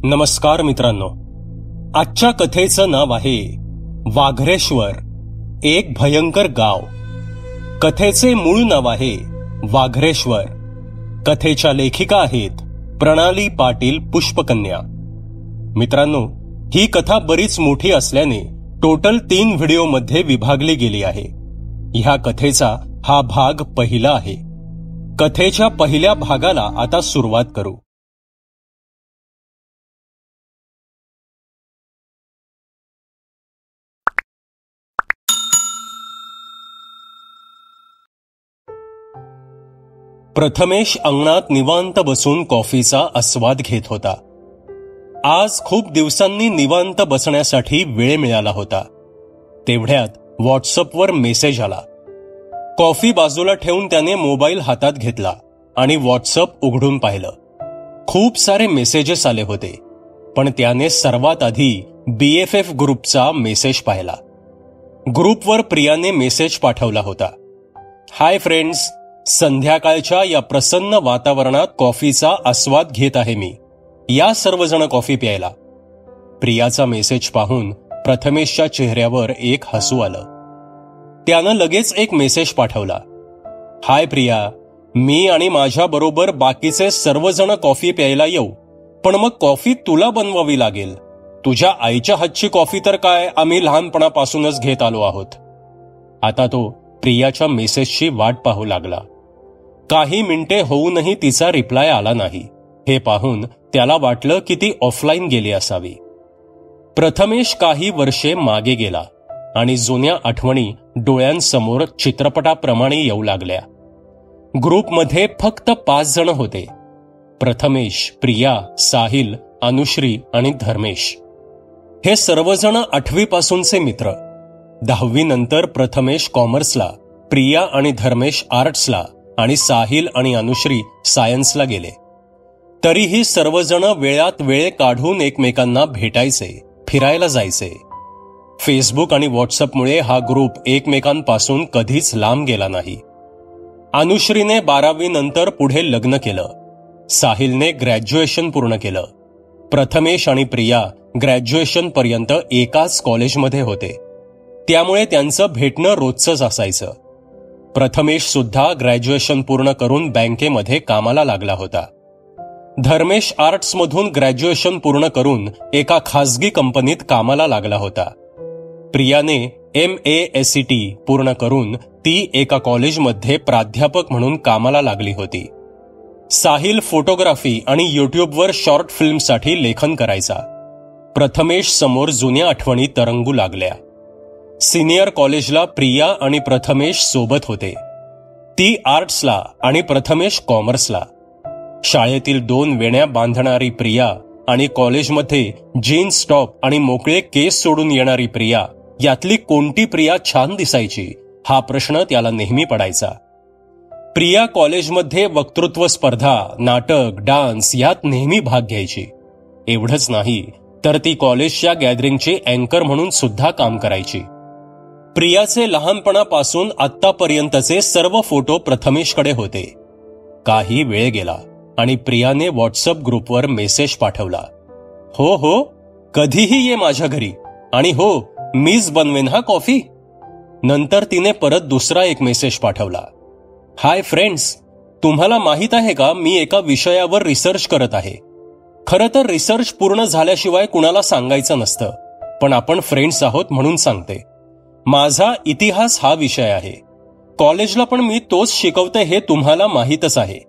नमस्कार मित्रांनो, आजच्या कथेचं नाव आहे वाघरेश्वर, एक भयंकर गाव. कथेचे मूळ नाव आहे वाघरेश्वर. कथेच्या लेखिका आहेत प्रणाली पाटील पुष्पकन्या. मित्रांनो, ही कथा बरीच मोठी असल्याने टोटल 3 व्हिडिओमध्ये विभागली गेली आहे. ह्या कथेचा हा भाग पहिला आहे. कथेच्या पहिल्या भागाला आता सुरुवात करू. प्रथमेश अंगणात निवांत बसून कॉफीचा आस्वाद घेत होता. आज खूप दिवसांनी निवांत बसण्यासाठी वेळ मिळाला होता. तेवढ्यात व्हॉट्सअपवर मेसेज आला. कॉफी बाजूला ठेवून त्याने मोबाईल हातात घेतला आणि व्हॉट्सअप उघडून पाहिलं. खूप सारे मेसेजेस आले होते, पण त्याने सर्वात आधी BFF ग्रुपचा मेसेज पाहिला. ग्रुपवर प्रियाने मेसेज पाठवला होता. हाय फ्रेंड्स, संध्याकाळच्या या प्रसन्न वातावरणात कॉफीचा आस्वाद घेत आहे मी. या सर्वजण कॉफी प्यायला. प्रियाचा मेसेज पाहून प्रथमेशच्या चेहऱ्यावर एक हसू आलं. त्यानं लगेच एक मेसेज पाठवला. हाय प्रिया, मी आणि माझ्या बरोबर बाकीचे सर्वजण कॉफी प्यायला येऊ, पण मग कॉफी तुला बनवावी लागेल. तुझ्या आईच्या हातची कॉफी तर काय आम्ही लहानपणापासूनच घेत आलो आहोत. आता तो प्रियाच्या मेसेजची वाट पाहू लागला. काही मिनिटे होऊनही तिचा रिप्लाय आला नाही. हे पाहून त्याला वाटलं की ती ऑफलाईन गेली असावी. प्रथमेश काही वर्षे मागे गेला आणि जुन्या आठवणी डोळ्यांसमोर चित्रपटाप्रमाणे येऊ लागल्या. ग्रुपमध्ये फक्त 5 जण होते. प्रथमेश, प्रिया, साहिल, अनुश्री आणि धर्मेश. हे सर्वजण 8वी पासूनचे मित्र. 10वी नंतर प्रथमेश कॉमर्सला, प्रिया आणि धर्मेश आर्ट्सला आणि साहिल आणि अनुश्री सायन्सला गेले. तरीही सर्वजण वेळात वेळ काढून एकमेकांना भेटायचे, फिरायला जायचे. फेसबुक आणि व्हॉट्सअपमुळे हा ग्रुप एकमेकांपासून कधीच लांब गेला नाही. अनुश्रीने 12वी नंतर पुढे लग्न केलं. साहिलने ग्रॅज्युएशन पूर्ण केलं. प्रथमेश आणि प्रिया ग्रॅज्युएशन पर्यंत एकाच कॉलेजमध्ये होते, त्यामुळे त्यांचं भेटणं रोजचंच असायचं. प्रथमेश सुद्धा ग्रॅज्युएशन पूर्ण करून बँकेमध्ये कामाला लागला होता. धर्मेश आर्ट्समधून ग्रॅज्युएशन पूर्ण करून एका खासगी कंपनीत कामाला लागला होता. प्रियाने MASCT पूर्ण करून ती एका कॉलेजमध्ये प्राध्यापक म्हणून कामाला लागली होती. साहिल फोटोग्राफी आणि युट्यूबवर शॉर्ट फिल्मसाठी लेखन करायचा. प्रथमेश समोर जुन्या आठवणी तरंगू लागल्या. सिनियर कॉलेजला प्रिया आणि प्रथमेश सोबत होते. ती आर्ट्सला आणि प्रथमेश कॉमर्सला. शाळेतील 2 वेण्या बांधणारी प्रिया आणि कॉलेजमध्ये जीन्स टॉप आणि मोकळे केस सोडून येणारी प्रिया, यातली कोणती प्रिया छान दिसायची हा प्रश्न त्याला नेहमी पडायचा. प्रिया कॉलेजमध्ये वक्तृत्व स्पर्धा, नाटक, डान्स यात नेहमी भाग घ्यायची. एवढंच नाही तर ती कॉलेजच्या गॅदरिंगची अँकर म्हणून सुद्धा काम करायची. प्रियाचे लहानपणापासून आत्तापर्यंतचे सर्व फोटो प्रथमेशकडे होते. काही वेळ गेला आणि प्रियाने व्हॉट्सअप ग्रुपवर मेसेज पाठवला. हो, कधीही ये माझ्या घरी, आणि हो, मीच बनवेन हा कॉफी. नंतर तिने परत दुसरा एक मेसेज पाठवला. हाय फ्रेंड्स, तुम्हाला माहित आहे का, मी एका विषयावर रिसर्च करत आहे. खरं तर रिसर्च पूर्ण झाल्याशिवाय कुणाला सांगायचं नसतं, पण आपण फ्रेंड्स आहोत म्हणून सांगते. माझा इतिहास हा विषय आहे. कॉलेजला पण मी तोच शिकवते हे तुम्हाला माहीतच आहे.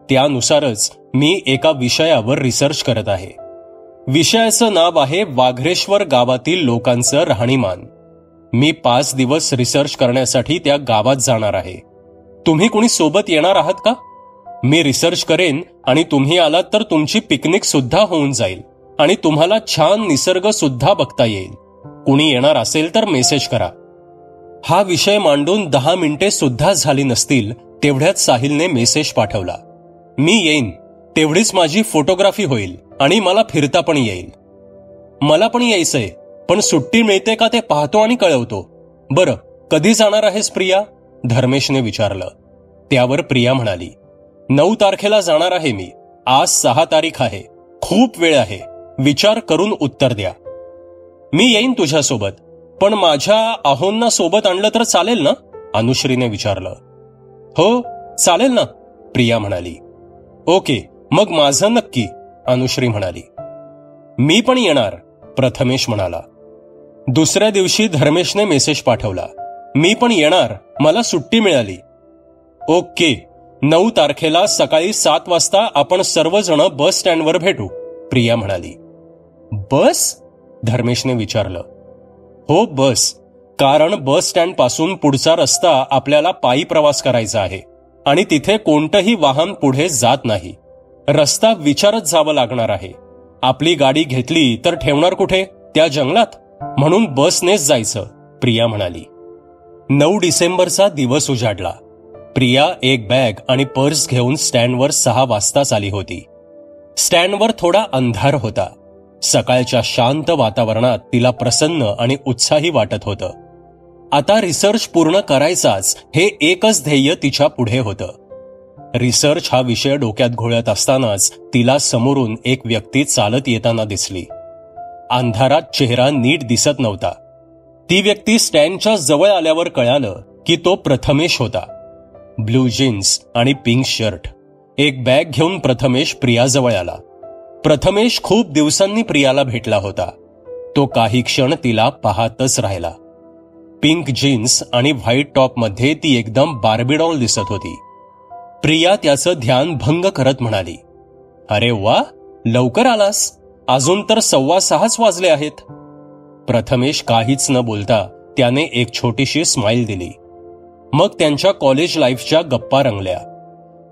त्यानुसारच मी एका विषयावर रिसर्च करत आहे. विषयाचं नाव आहे वाघरेश्वर गावातील लोकांचं राहणीमान. मी 5 दिवस रिसर्च करण्यासाठी त्या गावात जाणार आहे. तुम्ही कोणी सोबत येणार आहात का? मी रिसर्च करेन आणि तुम्ही आलात तर तुमची पिकनिक सुद्धा होऊन जाईल आणि तुम्हाला छान निसर्ग सुद्धा बघता येईल. कुणी येणार असेल तर मेसेज करा. हा विषय मांडून 10 मिनिटे सुद्धा झाली नसतील तेवढ्यात साहिलने मेसेज पाठवला. मी येईन, तेवढीच माझी फोटोग्राफी होईल आणि मला फिरता पण येईल. मला पण यायचंय, पण सुट्टी मिळते का ते पाहतो आणि कळवतो. बरं, कधी जाणार आहेस प्रिया? धर्मेशने विचारलं. त्यावर प्रिया म्हणाली, 9 तारखेला जाणार आहे मी. आज 6 तारीख आहे. खूप वेळ आहे. विचार करून उत्तर द्या. मी येईन तुझ्यासोबत, पण माझ्या अहोंना सोबत आणलं तर चालेल ना? अनुश्रीने विचारलं. हो चालेल ना, प्रिया म्हणाली. ओके, मग माझं नक्की, अनुश्री म्हणाली. मी पण येणार, प्रथमेश म्हणाला. दुसऱ्या दिवशी धर्मेशने मेसेज पाठवला. मी पण येणार, मला सुट्टी मिळाली. ओके, 9 तारखेला सकाळी 7 वाजता आपण सर्वजण बस स्टँडवर भेटू, प्रिया म्हणाली. बस? धर्मेशने विचारलं. हो बस, कारण बस स्टँड पासून पुढचा रस्ता आपल्याला पायी प्रवास करायचा आहे आणि तिथे कोणतंही वाहन पुढे जात नाही. रस्ता विचारत जावं लागणार आहे. आपली गाडी घेतली तर ठेवणार कुठे? त्या जंगलात. म्हणून बसनेच जायचं, प्रिया म्हणाली. 9 डिसेंबरचा दिवस उजाडला. प्रिया एक बॅग आणि पर्स घेऊन स्टँडवर 6 वाजताच आली होती. स्टँडवर थोडा अंधार होता. सकाळच्या शांत वातावरणात तिला प्रसन्न आणि उत्साही वाटत होतं. आता रिसर्च पूर्ण करायचाच, हे एकच ध्येय तिच्या पुढे होतं. रिसर्च हा विषय डोक्यात घोळत असतानाच तिला समोरून एक व्यक्ती चालत येताना दिसली. अंधारात चेहरा नीट दिसत नव्हता. ती व्यक्ती स्टँडच्या जवळ आल्यावर कळालं की तो प्रथमेश होता. ब्लू जीन्स आणि पिंक शर्ट. एक बॅग घेऊन प्रथमेश प्रियाजवळ आला. प्रथमेश खूप दिवसांनी प्रियाला भेटला होता. तो काही क्षण तिला पाहतच राहिला. पिंक जीन्स आणि व्हाईट टॉपमध्ये ती एकदम बार्बीडॉल दिसत होती. प्रिया त्याचं ध्यान भंग करत म्हणाली, अरे वा, लवकर आलास. अजून तर 6:15 वाजले आहेत. प्रथमेश काहीच न बोलता त्याने एक छोटीशी स्माईल दिली. मग त्यांच्या कॉलेज लाईफच्या गप्पा रंगल्या.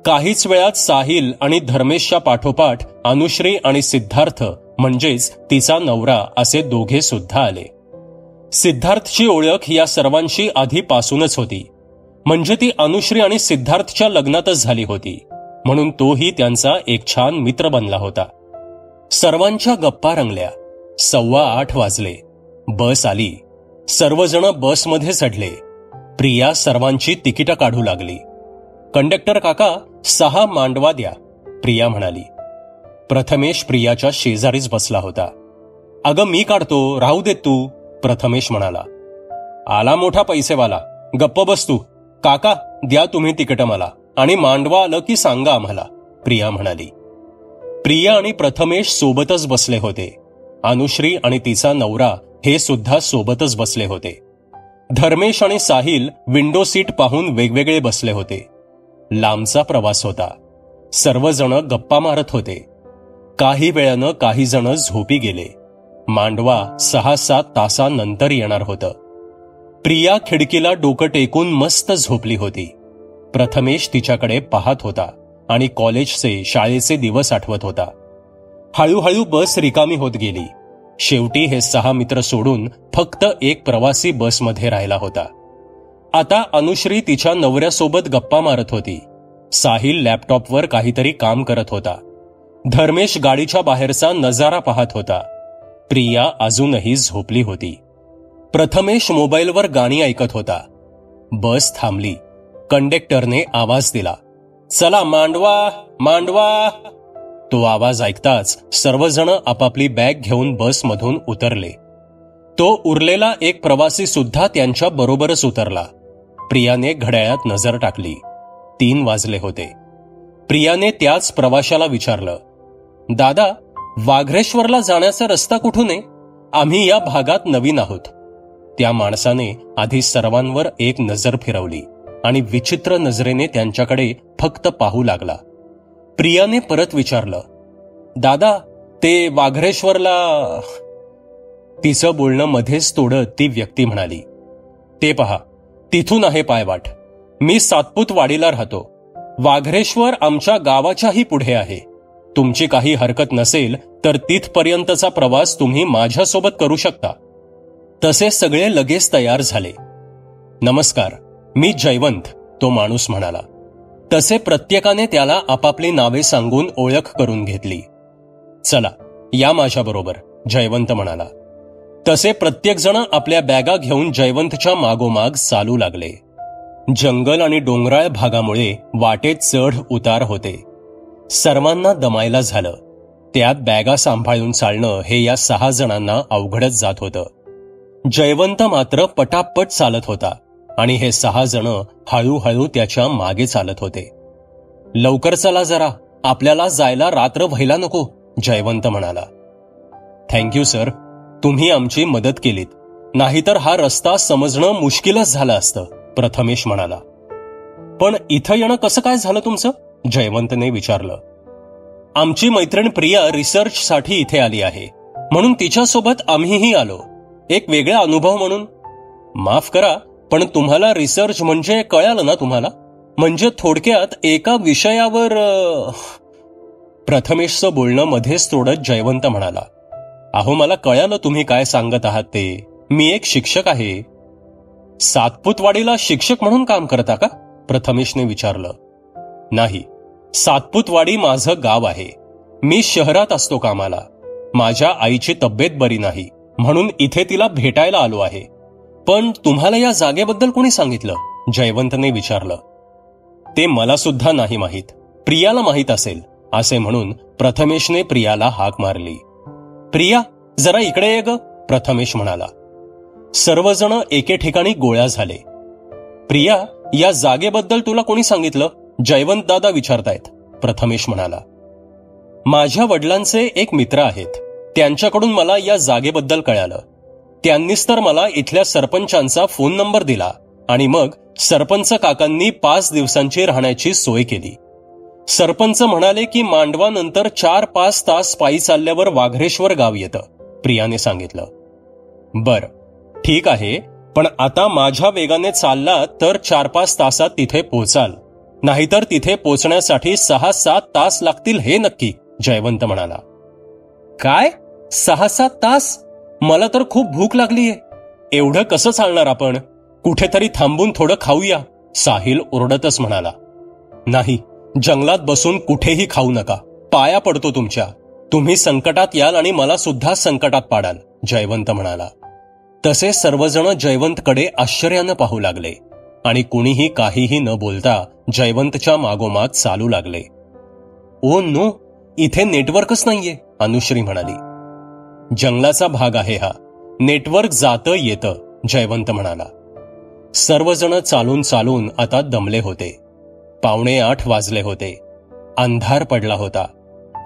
काहीच वेळात साहिल आणि धर्मेशच्या पाठोपाठ अनुश्री आणि सिद्धार्थ म्हणजेच तिचा नवरा असे दोघे सुद्धा आले. सिद्धार्थची ओळख या सर्वांशी आधीपासूनच होती. म्हणजे ती अनुश्री आणि सिद्धार्थच्या लग्नातच झाली होती. म्हणून तोही त्यांचा एक छान मित्र बनला होता. सर्वांच्या गप्पा रंगल्या. 8:15 वाजले. बस आली. सर्वजण बसमध्ये चढले. प्रिया सर्वांची तिकीटं काढू लागली. कंडक्टर काका, 6 मांडवा द्या, प्रिया म्हणाली. प्रथमेश प्रियाच्या शेजारीच बसला होता. अगं मी काढतो, राहू देत तू, प्रथमेश म्हणाला. आला मोठा पैसेवाला, गप्प बस तू. काका द्या तुम्ही तिकीट मला, आणि मांडवा आलं की सांगा आम्हाला, प्रिया म्हणाली. प्रिया आणि प्रथमेश सोबतच बसले होते. अनुश्री आणि तिचा नवरा हे सुद्धा सोबतच बसले होते. धर्मेश आणि साहिल विंडो सीट पाहून वेगवेगळे बसले होते. लांबचा प्रवास होता. सर्वजण गप्पा मारत होते. काही वेळानं काही जण झोपी गेले. मांडवा 6-7 तासांनंतर येणार होतं. प्रिया खिडकीला डोकं टेकून मस्त झोपली होती. प्रथमेश तिच्याकडे पाहत होता आणि कॉलेजचे, शाळेचे दिवस आठवत होता. हळूहळू बस रिकामी होत गेली. शेवटी हे 6 मित्र सोडून फक्त एक प्रवासी बसमध्ये राहिला होता. आता अनुश्री तिच्या नवऱ्यासोबत गप्पा मारत होती. साहिल लॅपटॉपवर काहीतरी काम करत होता. धर्मेश गाडीच्या बाहेरचा नजारा पाहत होता. प्रिया अजूनही झोपली होती. प्रथमेश मोबाईलवर गाणी ऐकत होता. बस थांबली. कंडक्टरने आवाज दिला, चला मांडवा मांडवा. तो आवाज ऐकताच सर्वजण आपापली बॅग घेऊन बसमधून उतरले. तो उरलेला एक प्रवासी सुद्धा त्यांच्या बरोबरच उतरला. प्रियाने घड्याळात नजर टाकली. 3 वाजले होते. प्रियाने त्याच प्रवाशाला विचारलं, दादा, वाघ्रेश्वरला जाण्याचा रस्ता कुठून आहे? आम्ही या भागात नवीन आहोत. त्या माणसाने आधी सर्वांवर एक नजर फिरवली आणि विचित्र नजरेने त्यांच्याकडे फक्त पाहू लागला. प्रियाने परत विचारलं, दादा, ते वाघ्रेश्वरला. तिचं बोलणं मध्येच तोडत ती व्यक्ती म्हणाली, ते पहा, तिथून आहे पायवाट. मी सातपूतवाडीला राहतो. वाघ्रेश्वर आमच्या गावाच्याही पुढे आहे. तुमची काही हरकत नसेल तर तिथपर्यंतचा प्रवास तुम्ही माझ्यासोबत करू शकता. तसे सगळे लगेच तयार झाले. नमस्कार, मी जयवंत, तो माणूस म्हणाला. तसे प्रत्येकाने त्याला आपापली नावे सांगून ओळख करून घेतली. चला या माझ्याबरोबर, जयवंत म्हणाला. तसे प्रत्येकजण आपल्या बॅगा घेऊन जयवंतच्या मागोमाग चालू लागले. जंगल आणि डोंगराळ भागामुळे वाटेत चढ उतार होते. सर्वांना दमायला झालं. त्यात बॅगा सांभाळून चालणं हे या 6 जणांना अवघडच जात होतं. जयवंत मात्र पटापट चालत होता आणि हे 6 जण हळूहळू त्याच्या मागे चालत होते. लवकर चला जरा, आपल्याला जायला रात्र व्हायला नको, जयवंत म्हणाला. थँक्यू सर, तुम्ही आमची मदत केलीत, नाहीतर हा रस्ता समजणं मुश्किलच झालं असतं, प्रथमेश म्हणाला. पण इथं येणं कसं काय झालं तुमचं, जयवंतने विचारलं. आमची मैत्रीण प्रिया रिसर्चसाठी इथे आली आहे, म्हणून तिच्यासोबत आम्हीही आलो, एक वेगळा अनुभव म्हणून. माफ करा, पण तुम्हाला रिसर्च म्हणजे कळालं ना तुम्हाला? म्हणजे थोडक्यात एका विषयावर. प्रथमेशचं बोलणं मध्येच तोडत जयवंत म्हणाला. अहो, मला कळालं तुम्ही काय सांगत आहात ते. मी एक शिक्षक आहे. सातपुतवाडीला शिक्षक म्हणून काम करता का, प्रथमेशने विचारलं. नाही, सातपुतवाडी माझं गाव आहे. मी शहरात असतो कामाला. माझ्या आईची तब्येत बरी नाही, म्हणून इथे तिला भेटायला आलो आहे. पण तुम्हाला या जागेबद्दल कोणी सांगितलं, जयवंतने विचारलं. ते मला सुद्धा नाही माहीत, प्रियाला माहीत असेल, असे म्हणून प्रथमेशने प्रियाला हाक मारली. प्रिया, जरा इकडे ये ग, प्रथमेश म्हणाला. सर्वजण एके ठिकाणी गोळा झाले. प्रिया, या जागेबद्दल तुला कोणी सांगितलं, जयवंत दादा विचारतायत, प्रथमेश म्हणाला. माझ्या वडिलांचे एक मित्र आहेत, त्यांच्याकडून मला या जागेबद्दल कळालं. त्यांनीच तर मला इथल्या सरपंचांचा फोन नंबर दिला आणि मग सरपंच काकांनी 5 दिवसांची राहण्याची सोय केली. सरपंच म्हणाले की मांडवानंतर 4-5 तास पायी चालल्यावर वाघरेश्वर गाव येतं, प्रियाने सांगितलं. बर, ठीक आहे, पण आता माझ्या वेगाने चालला तर 4-5 तासात तिथे पोहोचाल, नाहीतर तिथे पोहोचण्यासाठी 6-7 तास लागतील, हे नक्की, जयवंत म्हणाला. काय, 6-7 तास? मला तर खूप भूक लागलीये. एवढं कसं चालणार आपण? कुठेतरी थांबून थोडं खाऊया, साहिल ओरडतच म्हणाला. नाही, जंगलात बसून कुठेही खाऊ नका, पाया पडतो तुमच्या. तुम्ही संकटात याल आणि मला सुद्धा संकटात पाडाल, जयवंत म्हणाला. तसे सर्वजण जयवंतकडे आश्चर्यानं पाहू लागले आणि कुणीही काहीही न बोलता जयवंतच्या मागोमाग चालू लागले. ओ नो, इथे नेटवर्कच नाहीये, अनुश्री म्हणाली. जंगलाचा भाग आहे हा, नेटवर्क जातं येतं, जयवंत म्हणाला. सर्वजण चालून चालून आता दमले होते. 7:45 वाजले होते. अंधार पडला होता.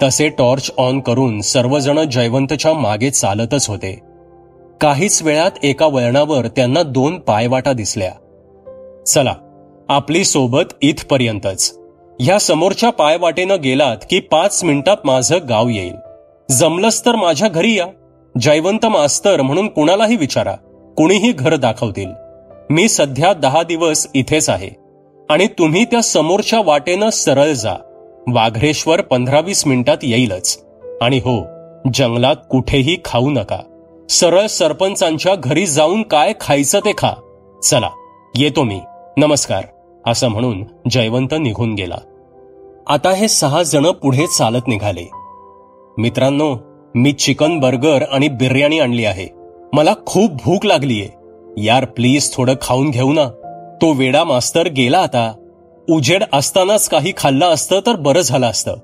तसे टॉर्च ऑन करून सर्वजण जयवंतच्या मागे चालतच होते. काहीच वेळात एका वळणावर त्यांना 2 पायवाटा दिसल्या. चला, आपली सोबत इथपर्यंतच. ह्या समोरच्या पायवाटेनं गेलात की 5 मिनिटात माझं गाव येईल. जमलंच तर माझ्या घरी या. जयवंत मास्तर म्हणून कुणालाही विचारा, कुणीही घर दाखवतील. मी सध्या 10 दिवस इथेच आहे आणि तुम्ही त्या समोरच्या वाटेनं सरळ जा. वाघरेश्वर 15-20 मिनिटात येईलच. आणि हो, जंगलात कुठेही खाऊ नका. सरळ सरपंचांच्या घरी जाऊन काय खायचं ते खा. चला, येतो मी, नमस्कार, असं म्हणून जयवंत निघून गेला. आता हे 6 जण पुढे चालत निघाले. मित्रांनो, मी चिकन बर्गर आणि बिर्याणी आणली आहे. मला खूप भूक लागलीये. यार प्लीज थोडं खाऊन घेऊ ना. तो वेडा मास्तर गेला आता. उजेड असतानाच काही खाल्लं असतं तर बरं झालं असतं,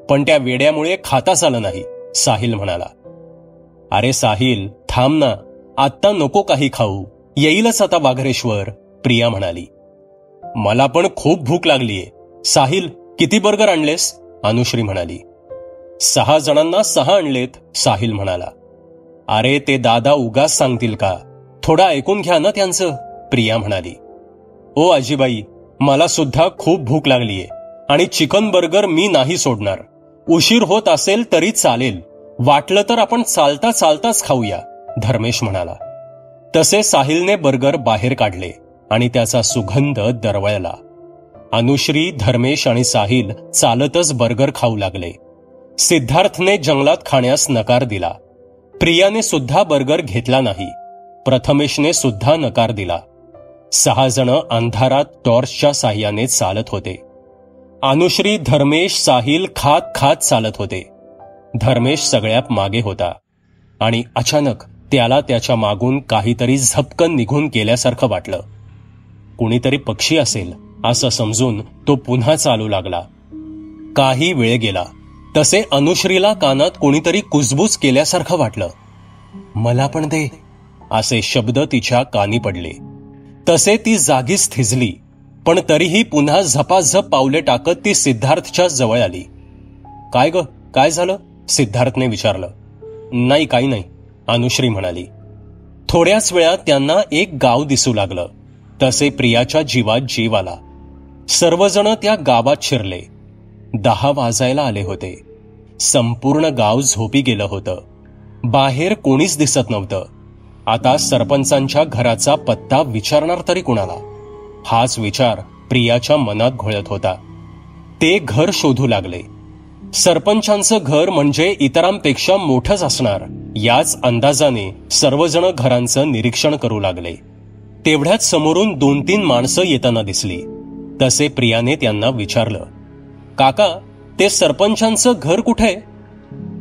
पण त्या वेड्यामुळे खाताच आलं नाही, साहिल म्हणाला. अरे साहिल, थांब ना, आत्ता नको काही खाऊ, येईलच आता वाघरेश्वर, प्रिया म्हणाली. मला पण खूप भूक लागलीये. साहिल, किती बर्गर आणलेस, अनुश्री म्हणाली. 6 जणांना 6 आणलेत, साहिल म्हणाला. अरे ते दादा उगाच सांगतील का, थोडं ऐकून घ्या ना त्यांचं, प्रिया म्हणाली. ओ आजीबाई, मला सुद्धा खूप भूक लागलीये आणि चिकन बर्गर मी नाही सोडणार. उशीर होत असेल तरी चालेल, वाटलं तर आपण चालता चालताच खाऊया, धर्मेश म्हणाला. तसे साहिलने बर्गर बाहेर काढले आणि त्याचा सुगंध दरवळला. अनुश्री, धर्मेश आणि साहिल चालतच बर्गर खाऊ लागले. सिद्धार्थने जंगलात खाण्यास नकार दिला. प्रियाने सुद्धा बर्गर घेतला नाही. प्रथमेशने सुद्धा नकार दिला. 6 जण अंधारात टॉर्चच्या साह्याने चालत होते. अनुश्री, धर्मेश, साहिल खात खात चालत होते. धर्मेश सगळ्यात मागे होता आणि अचानक त्याला त्याच्या मागून काहीतरी झपकन निघून गेल्यासारखं वाटलं. कुणीतरी पक्षी असेल असं समजून तो पुन्हा चालू लागला. काही वेळ गेला. तसे अनुश्रीला कानात कोणीतरी कुजबूज केल्यासारखं वाटलं. मला पण दे, असे शब्द तिच्या कानी पडले. तसे ती जागीच थिजली, पण तरीही पुन्हा झपाझप पावले टाकत ती सिद्धार्थच्या जवळ आली. काय ग, काय झालं, सिद्धार्थने विचारलं. नाही, काही नाही, अनुश्री म्हणाली. थोड्याच वेळात त्यांना एक गाव दिसू लागलं. तसे प्रियाच्या जीवात जीव आला. सर्वजण त्या गावात शिरले. 10 वाजायला आले होते. संपूर्ण गाव झोपी गेलं होतं. बाहेर कोणीच दिसत नव्हतं. आता सरपंचांच्या घराचा पत्ता विचारणार तरी कुणाला, हाच विचार प्रियाच्या मनात घोळत होता. ते घर शोधू लागले. सरपंचांचं घर म्हणजे इतरांपेक्षा मोठंच असणार, याच अंदाजाने सर्वजण घरांचं निरीक्षण करू लागले. तेवढ्यात समोरून 2-3 माणसं येताना दिसली. तसे प्रियाने त्यांना विचारलं, काका, ते सरपंचांचं घर कुठे?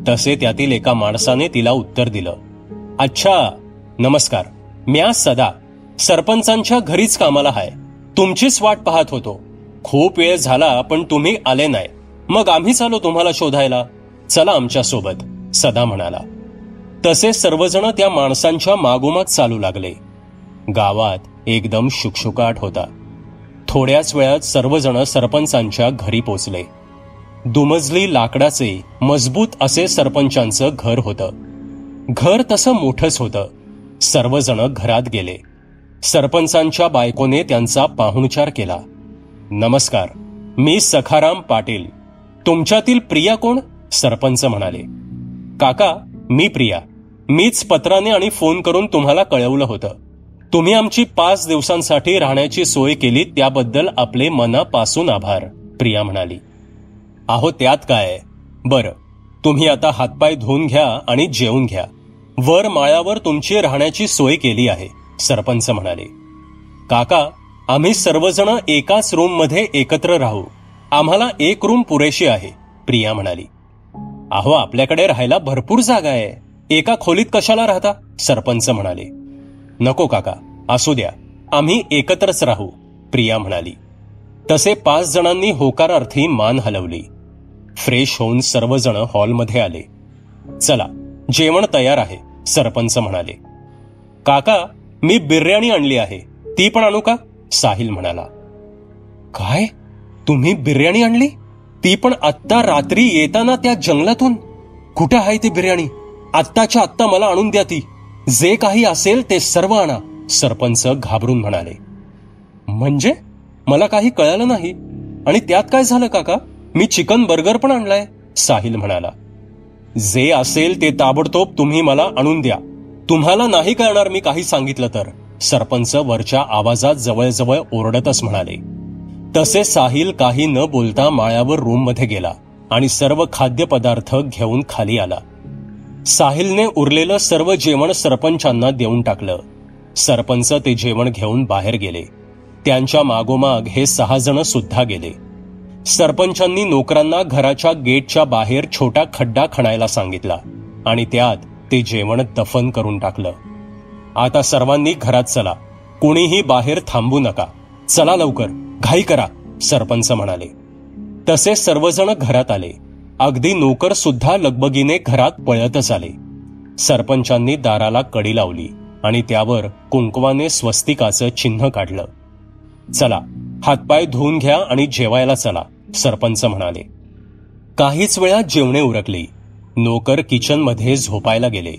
तसे त्यातील एका माणसाने तिला उत्तर दिलं, अच्छा, नमस्कार, म्या सदा सरपंचांच्या घरीच कामाला आहे. तुमचीच वाट पाहत होतो. खूप वेळ झाला पण तुम्ही आले नाही, मग आम्हीच आलो तुम्हाला शोधायला. चला आमच्या सोबत, सदा म्हणाला. तसे सर्वजण त्या माणसांच्या मागोमाग चालू लागले. गावात एकदम शुकशुकाट होता. थोड्याच वेळात सर्वजण सरपंचांच्या घरी पोचले. दुमजली लाकडाचे मजबूत असे सरपंचांचं घर होतं. घर तसं मोठंच होतं. सर्वजण घरात गेले. सरपंचांच्या बायकोने त्यांचा पाहुणचार केला. नमस्कार, मी सखाराम पाटील. तुमच्यातील प्रिया कोण? सरपंच म्हणाले. काका, मी प्रिया. मीच पत्राने आणि फोन करून तुम्हाला कळवलं होतं. तुम्ही आमची 5 दिवसांसाठी राहण्याची सोय केली त्याबद्दल आपले मनापासून आभार, प्रिया म्हणाली. अहो, त्यात काय. बरं, तुम्ही आता हातपाय धुवून घ्या आणि जेवून घ्या. वर माळ्यावर तुमची राहण्याची सोय केली आहे, सरपंच म्हणाले. काका, आम्ही सर्वजण एकाच रूम मध्ये एकत्र राहू. आम्हाला एक रूम पुरेशी आहे, प्रिया म्हणाली. अहो, आपल्याकडे राहायला भरपूर जागा आहे. एका खोलीत कशाला राहता, सरपंच म्हणाले. नको काका, असू द्या, आम्ही एकत्रच राहू, प्रिया म्हणाली. तसे 5 जणांनी होकारार्थी मान हलवली. फ्रेश होऊन सर्वजण हॉलमध्ये आले. चला, जेवण तयार आहे, सरपंच म्हणाले. काका, मी बिर्याणी आणली आहे, ती पण आणू का, साहिल म्हणाला. काय, तुम्ही बिर्याणी आणली? ती पण आत्ता रात्री येताना त्या जंगलातून? कुठं आहे ती बिर्याणी? आत्ताच्या आत्ता मला आणून द्या ती. जे काही असेल ते सर्व आणा, सरपंच घाबरून म्हणाले. म्हणजे मला काही कळालं नाही. आणि त्यात काय झालं काका? मी चिकन बर्गर पण आणलाय, साहिल म्हणाला. जे असेल ते ताबडतोब तुम्ही मला आणून द्या. तुम्हाला नाही कळणार मी काही सांगितलं तर, सरपंच वरच्या आवाजात जवळजवळ ओरडतच म्हणाले. तसे साहिल काही न बोलता माळ्यावर रूममध्ये गेला आणि सर्व खाद्यपदार्थ घेऊन खाली आला. साहिलने उरलेलं सर्व जेवण सरपंचांना देऊन टाकलं. सरपंच ते जेवण घेऊन बाहेर गेले. त्यांच्या मागोमाग हे 6 जण सुद्धा गेले. सरपंचांनी नोकरांना घराच्या गेटच्या बाहेर छोटा खड्डा खणायला सांगितला आणि त्यात ते जेवण दफन करून टाकलं. आता सर्वांनी घरात चला, कोणीही बाहेर थांबू नका. चला लवकर, घाई करा, सरपंच म्हणाले. तसे सर्वजण घरात आले. अगदी नोकर सुद्धा लगबगीने घरात पळतच आले. सरपंचांनी दाराला कडी लावली आणि त्यावर कुंकवाने स्वस्तिकाचं चिन्ह काढलं. चला, हातपाय धुवून घ्या आणि जेवायला चला, सरपंच म्हणाले. काहीच वेळात जेवणे उरकली. नोकर किचनमध्ये झोपायला गेले.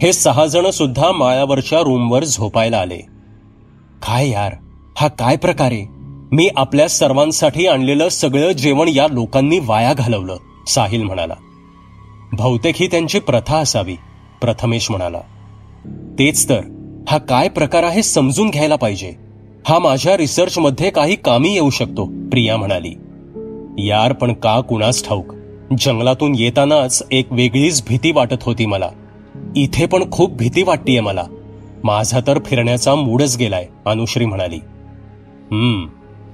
हे 6 जण सुद्धा माळ्यावरच्या रूमवर झोपायला आले. काय यार, हा काय प्रकारे? मी आपल्या सर्वांसाठी आणलेलं सगळं जेवण या लोकांनी वाया घालवलं, साहिल म्हणाला. बहुतेक ही त्यांची प्रथा असावी, प्रथमेश म्हणाला. तेच तर, हा काय प्रकार आहे समजून घ्यायला पाहिजे. हा माझ्या रिसर्चमध्ये काही कामी येऊ शकतो, प्रिया म्हणाली. यार, पण का कुणास ठाऊक, जंगलातून येतानाच एक वेगळीच भीती वाटत होती मला. इथे पण खूप भीती वाटतीये मला. माझा तर फिरण्याचा मूडच गेलाय, अनुश्री म्हणाली.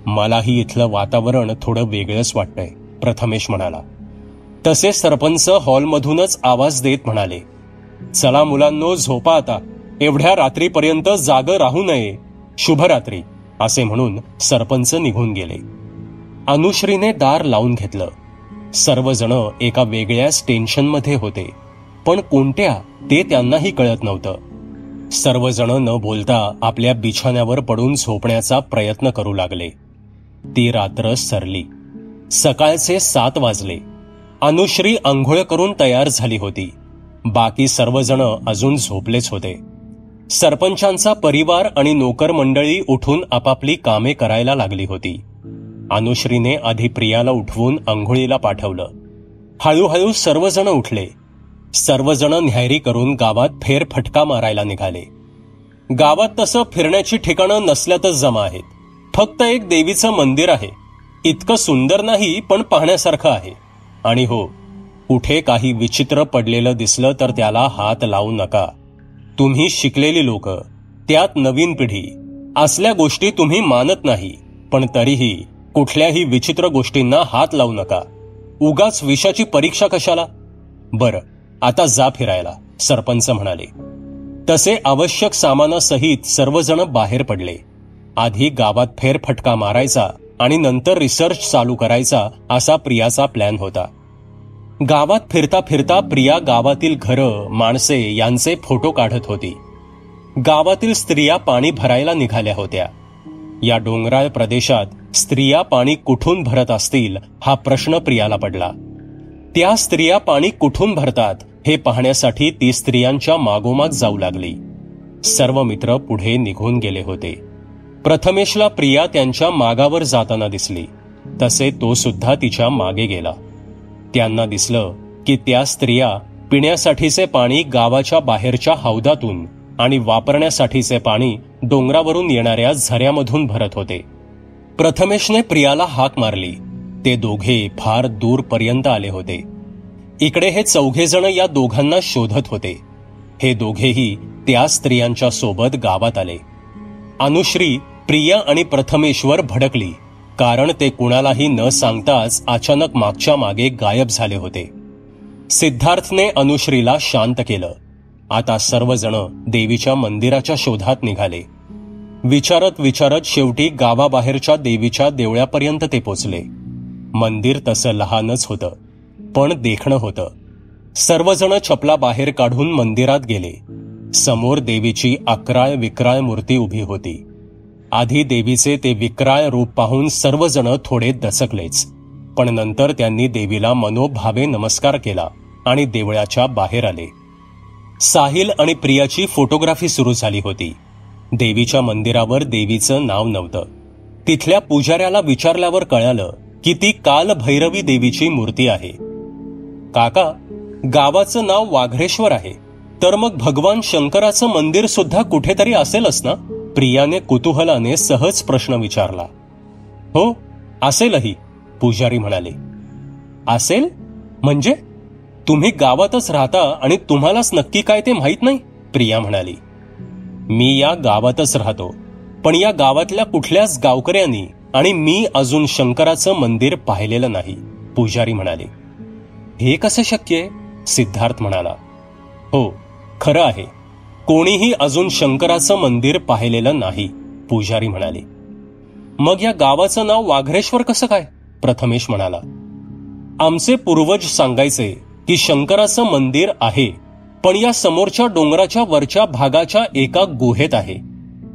मलाही इथलं वातावरण थोडं वेगळंच वाटतंय, प्रथमेश म्हणाला. तसे सरपंच हॉलमधूनच आवाज देत म्हणाले, चला मुलांनो, झोपा आता. एवढ्या रात्रीपर्यंत जागं राहू नये. शुभरात्री, असे म्हणून सरपंच निघून गेले. अनुश्रीने दार लावून घेतलं. सर्वजण एका वेगळ्याच टेन्शनमध्ये होते, पण कोणत्या ते त्यांनाही कळत नव्हतं. सर्वजण न बोलता आपल्या बिछाण्यावर पडून झोपण्याचा प्रयत्न करू लागले. ती रात्र सरली. सकाळचे 7 वाजले. अनुश्री आंघोळ करून तयार झाली होती. बाकी सर्वजण अजून झोपलेच होते. सरपंचांचा परिवार आणि नोकर मंडळी उठून आपापली कामे करायला लागली होती. अनुश्रीने आधी प्रियाला उठवून आंघोळीला पाठवलं. हळूहळू सर्वजण उठले. सर्वजण न्याहारी करून गावात फेरफटका मारायला निघाले. गावात तसं फिरण्याची ठिकाणं नसल्यातच जमा आहेत. फक्त एक देवीचं मंदिर आहे. इतकं सुंदर नाही, पण पाहण्यासारखं आहे. आणि हो, कुठे काही विचित्र पडलेलं दिसलं तर त्याला हात लावू नका. तुम्ही शिकलेली लोक, त्यात नवीन पिढी, असल्या गोष्टी तुम्ही मानत नाही, पण तरीही कुठल्याही विचित्र गोष्टींना हात लावू नका. उगाच विषाची परीक्षा कशाला? बरं, आता जा फिरायला, सरपंच म्हणाले. तसे आवश्यक सामानासहित सर्वजण बाहेर पडले. आधी गावात फेरफटका मारायचा आणि नंतर रिसर्च चालू करायचा, असा प्रियाचा प्लॅन होता. गावात फिरता फिरता प्रिया गावातील घरं, माणसे यांचे फोटो काढत होती. गावातील स्त्रिया पाणी भरायला निघाल्या होत्या. या डोंगराळ प्रदेशात स्त्रिया पाणी कुठून भरत असतील, हा प्रश्न प्रियाला पडला. त्या स्त्रिया पाणी कुठून भरतात हे पाहण्यासाठी ती स्त्रियांच्या मागोमाग जाऊ लागली. सर्व मित्र पुढे निघून गेले होते. प्रथमेशला प्रिया त्यांच्या मागावर जाताना दिसली. तसे तो सुद्धा तिच्या मागे गेला. त्यांना दिसलं की त्या स्त्रिया पिण्यासाठीचे पाणी गावाच्या बाहेरच्या हौदातून आणि वापरण्यासाठीचे पाणी डोंगरावरून येणाऱ्या झऱ्यामधून भरत होते. प्रथमेशने प्रियाला हाक मारली. ते दोघे फार दूरपर्यंत आले होते. इकडे हे चौघेजण या दोघांना शोधत होते. हे दोघेही त्या स्त्रियांच्या सोबत गावात आले. अनुश्री प्रिया आणि प्रथमेशवर भडकली, कारण ते कुणालाही न सांगताच अचानक मागच्या मागे गायब झाले होते. सिद्धार्थने अनुश्रीला शांत केलं. आता सर्वजण देवीच्या मंदिराच्या शोधात निघाले. विचारत विचारत शेवटी गावाबाहेरच्या देवीच्या देवळापर्यंत ते पोचले. मंदिर तसं लहानच होतं, पण देखणं होतं. सर्वजण चपला बाहेर काढून मंदिरात गेले. समोर देवीची अक्राळ विक्राळ मूर्ती उभी होती. आधी देवीचे ते विक्राळ रूप पाहून सर्वजण थोडे दचकलेच, पण नंतर त्यांनी देवीला मनोभावे नमस्कार केला आणि देवळाच्या बाहेर आले. साहिल आणि प्रियाची फोटोग्राफी सुरू झाली होती. देवीच्या मंदिरावर देवीचं नाव नव्हतं. तिथल्या पुजाऱ्याला विचारल्यावर कळालं की ती कालभैरवी देवीची मूर्ती आहे. काका, गावाचं नाव वाघ्रेश्वर आहे, तर मग भगवान शंकराचं मंदिर सुद्धा कुठेतरी असेलच ना? प्रियाने कुतूहलाने सहज प्रश्न विचारला. हो, असेलही, पुजारी म्हणाले. असेल म्हणजे? तुम्ही गावातच राहता आणि तुम्हालाच नक्की काय ते माहीत नाही? प्रिया म्हणाली. मी या गावातच राहतो, पण या गावातल्या कुठल्याच गावकऱ्यांनी आणि मी अजून शंकराचं मंदिर पाहिलेलं नाही, पुजारी म्हणाले. हे कसं शक्य आहे? सिद्धार्थ म्हणाला. हो, खरं आहे, कोणीही अजून शंकराचं मंदिर पाहिलेलं नाही, पुजारी म्हणाले. मग या गावाचं नाव वाघ्रेश्वर कसं काय? प्रथमेश म्हणाला. आमचे पूर्वज सांगायचे की शंकराचं मंदिर आहे, पण या समोरच्या डोंगराच्या वरच्या भागाच्या एका गुहेत आहे.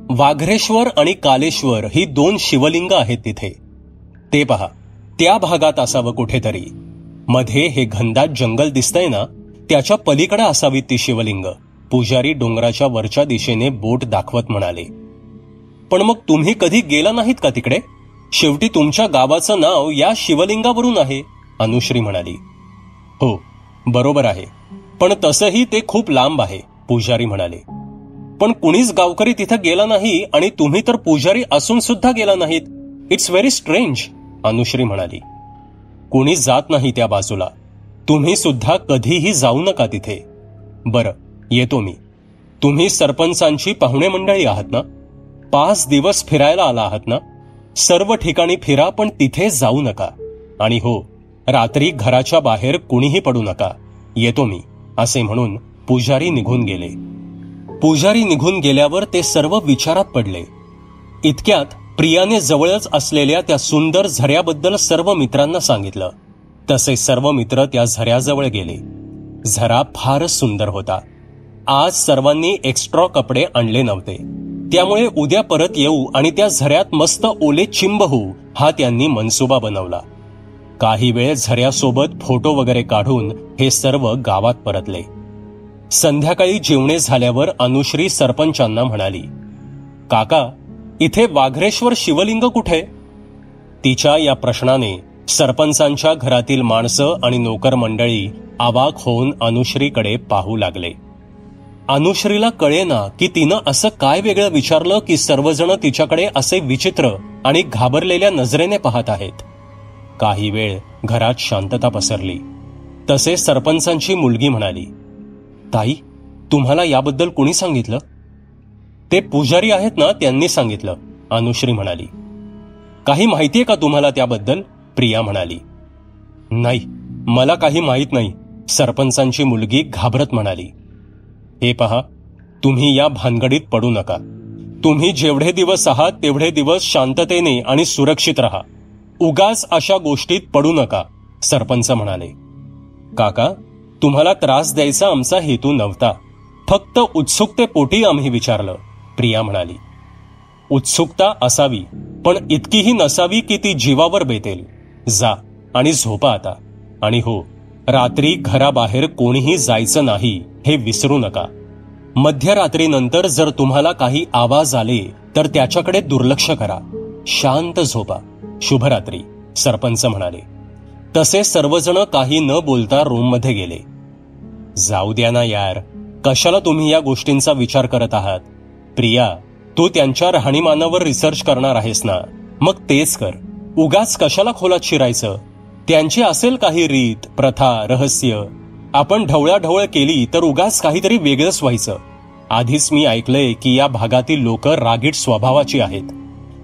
वाघ्रेश्वर आणि कालेश्वर ही 2 शिवलिंग आहेत तिथे. ते पहा, त्या भागात असावं कुठेतरी. मध्ये हे घनदाट जंगल दिसतंय ना, त्याच्या पलीकडे असावीत ती शिवलिंग, पुजारी डोंगराच्या वरच्या दिशेने बोट दाखवत म्हणाले. पण मग तुम्ही कधी गेला नाहीत का तिकडे? शेवटी तुमच्या गावाचं नाव या शिवलिंगावरून आहे, अनुश्री म्हणाली. हो, बरोबर आहे, पण तसंही ते खूप लांब आहे, पुजारी म्हणाले. पण कुणीच गावकरी तिथं गेला नाही आणि तुम्ही तर पुजारी असून सुद्धा गेला नाहीत. इट्स व्हेरी स्ट्रेंज, अनुश्री म्हणाली. कुणी जात नाही त्या बाजूला. तुम्ही सुद्धा कधीही जाऊ नका तिथे. बरं, येतो मी. तुम्ही सरपंचांची पाहुणे मंडळी आहात ना? 5 दिवस फिरायला आला आहात ना? सर्व ठिकाणी फिरा, पण तिथे जाऊ नका. आणि हो, रात्री घराच्या बाहेर कुणीही पडू नका. येतो मी, असे म्हणून पुजारी निघून गेले. पुजारी निघून गेल्यावर ते सर्व विचारात पडले. इतक्यात प्रियाने जवळच असलेल्या त्या सुंदर झऱ्याबद्दल सर्व मित्रांना सांगितलं. तसे सर्व मित्र त्या झऱ्याजवळ गेले. झरा फारच सुंदर होता. आज सर्वांनी एक्स्ट्रा कपडे आणले नव्हते, त्यामुळे उद्या परत येऊ आणि त्या झऱ्यात मस्त ओले चिंब होऊ हा त्यांनी मनसुबा बनवला. काही वेळ झऱ्यासोबत फोटो वगैरे काढून हे सर्व गावात परतले. संध्याकाळी जेवणे झाल्यावर अनुश्री सरपंचांना म्हणाली, काका, इथे वाघ्रेश्वर शिवलिंग कुठे? तिच्या या प्रश्नाने सरपंचांच्या घरातील माणसं आणि नोकर मंडळी अवाक होऊन अनुश्रीकडे पाहू लागले. अनुश्रीला कळेना की तिनं असं काय वेगळं विचारलं की सर्वजण तिच्याकडे असे विचित्र आणि घाबरलेल्या नजरेने पाहत आहेत. काही वेळ घरात शांतता पसरली. तसे सरपंचांची मुलगी म्हणाली, ताई, तुम्हाला याबद्दल कोणी सांगितलं? ते पुजारी आहेत ना, त्यांनी सांगितलं, अनुश्री म्हणाली. काही माहितीये का तुम्हाला त्याबद्दल? प्रिया म्हणाली. नाही, मला काही माहीत नाही, सरपंचांची मुलगी घाबरत म्हणाली. हे पहा, तुम्ही या भानगडीत पडू नका. तुम्ही जेवढे दिवस आहात तेवढे दिवस शांततेने आणि सुरक्षित राहा. उगाच अशा गोष्टीत पडू नका, सरपंच म्हणाले. काका, तुम्हाला त्रास द्यायचा आमचा हेतू नव्हता, फक्त उत्सुकतेपोटी आम्ही विचारलं, प्रिया म्हणाली. उत्सुकता असावी, पण इतकीही नसावी की ती जीवावर बेतेल. जा आणि झोपा आता. आणि हो, रात्री घराबाहेर कोणीही जायचं नाही हे विसरू नका. मध्यरात्रीनंतर जर तुम्हाला काही आवाज आले तर त्याच्याकडे दुर्लक्ष करा. शांत झोपा. शुभरात्री, सरपंच म्हणाले. तसे सर्वजण काही न बोलता रूममध्ये गेले. जाऊ द्या ना यार, कशाला तुम्ही या गोष्टींचा विचार करत आहात? प्रिया, तू त्यांच्या राहणीमानावर रिसर्च करणार आहेस ना, मग तेच कर. उगाच कशाला खोलात शिरायचं? त्यांची असेल काही रीत, प्रथा, रहस्य. आपण ढवळाढवळ केली तर उगाच काहीतरी वेगळंच व्हायचं. आधीच मी ऐकलंय की या भागातील लोक रागीट स्वभावाची आहेत.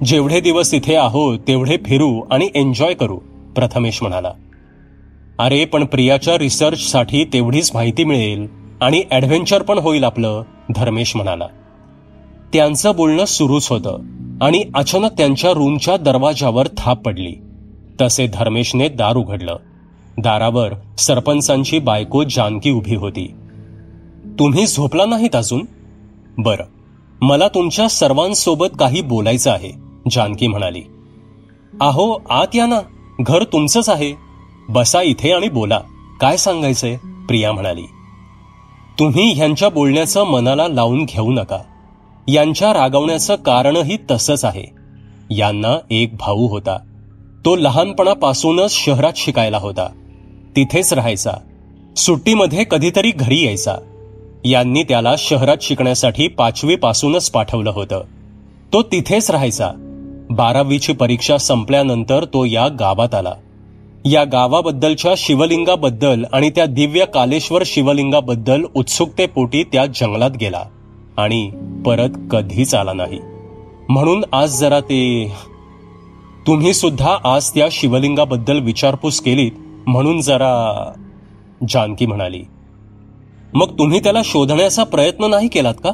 जेवढे दिवस इथे आहोत तेवढे फिरू आणि एन्जॉय करू, प्रथमेश म्हणाला. अरे पण प्रियाच्या रिसर्चसाठी तेवढीच माहिती मिळेल आणि ॲडव्हेंचर पण होईल आपलं, धर्मेश म्हणाला. त्यांचं बोलणं सुरूच होतं आणि अचानक त्यांच्या रूमच्या दरवाजावर थाप पडली. तसे धर्मेशने दार उघडलं. दारावर सरपंचांची बायको जानकी उभी होती. तुम्ही झोपला नाहीत अजून? बरं, मला तुमच्या सर्वांसोबत काही बोलायचं आहे, जानकी म्हणाली. अहो, आत या ना, घर तुमचंच आहे. बसा इथे आणि बोला, काय सांगायचंय, प्रिया म्हणाली. तुम्ही ह्यांच्या बोलण्याचं मनाला लावून घेऊ नका. यांच्या रागवण्याचं कारणही तसंच आहे. यांना एक भाऊ होता. तो लहानपणापासूनच शहरात शिकायला होता. तिथेच राहायचा. सुट्टीमध्ये कधीतरी घरी यायचा. यांनी त्याला शहरात शिकण्यासाठी 5वी पासूनच पाठवलं होतं. तो तिथेच राहायचा. 12वीची परीक्षा संपल्यानंतर तो या गावात आला. या गावाबद्दलच्या शिवलिंगाबद्दल आणि त्या दिव्य कालेश्वर शिवलिंगाबद्दल उत्सुकतेपोटी त्या जंगलात गेला आणि परत कधीच आला नाही. म्हणून आज जरा ते, तुम्ही सुद्धा आज त्या शिवलिंगाबद्दल विचारपूस केलीत म्हणून जरा, जानकी म्हणाली. मग तुम्ही त्याला शोधण्याचा प्रयत्न नाही केलात का?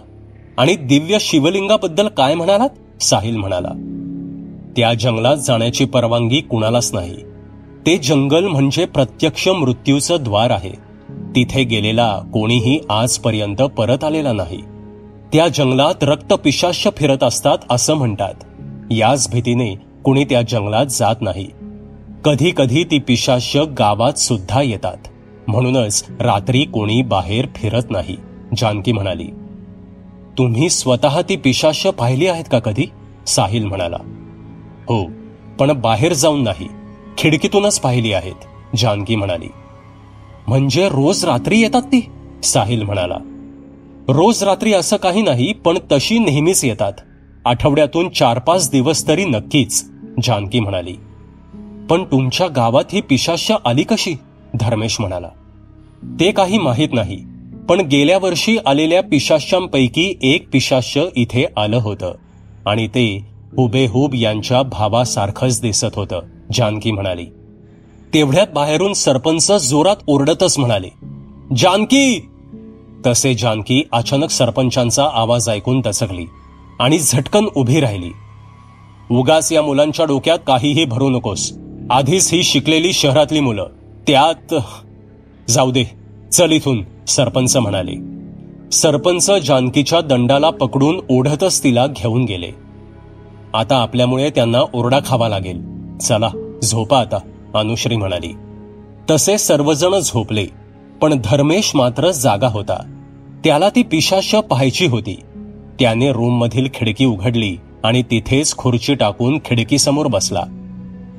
आणि दिव्य शिवलिंगाबद्दल काय म्हणालात? साहिल म्हणाला. त्या जंगलात जाण्याची परवानगी कुणालाच नाही. ते जंगल म्हणजे प्रत्यक्ष मृत्यूचं द्वार आहे. तिथे गेलेला कोणीही आजपर्यंत परत आलेला नाही. त्या जंगलात रक्तपिशाच्य फिरत असतात असं म्हणतात. याच भीतीने कुणी त्या जंगलात जात नाही. कधी कधी ती पिशाच्य गावात सुद्धा येतात. म्हणूनच रात्री कोणी बाहेर फिरत नाही, जानकी म्हणाली. तुम्ही स्वतः ती पिशाच्य पाहिली आहेत का कधी? साहिल म्हणाला. हो, पण बाहेर जाऊन नाही, खिडकीतूनच पाहिली आहेत, जानकी म्हणाली. म्हणजे रोज रात्री येतात ती? साहिल म्हणाला. रोज रात्री असं काही नाही, पण तशी नेहमीच येतात. आठवड्यातून 4-5 दिवस तरी नक्कीच, जानकी म्हणाली. पण तुमच्या गावात ही पिशाच्य आली कशी? धर्मेश म्हणाला. ते काही माहीत नाही, पण गेल्या वर्षी आलेल्या पिशाच्यांपैकी एक पिशाच्य इथे आलं होतं आणि ते हुबेहूब यांच्या भावासारखंच दिसत होतं, जानकी म्हणाली. तेवढ्यात बाहेरून सरपंच जोरात ओरडतच म्हणाले, जानकी! तसे जानकी अचानक सरपंचांचा आवाज ऐकून दचकली आणि झटकन उभी राहिली. उगाच या मुलांच्या डोक्यात काहीही भरू नकोस. आधीच ही शिकलेली शहरातली मुलं. त्यात जाऊ दे, चल इथून, सरपंच म्हणाले. सरपंच जानकीच्या दंडाला पकडून ओढतच तिला घेऊन गेले. आता आपल्यामुळे त्यांना ओरडा खावा लागेल, चला झोपा आता, अनुश्री म्हणाली. तसे सर्वजण झोपले, पण धर्मेश मात्र जागा होता. त्याला ती पिशाच पाहायची होती. त्याने रूममधील खिडकी उघडली आणि तिथेच खुर्ची टाकून खिडकीसमोर बसला.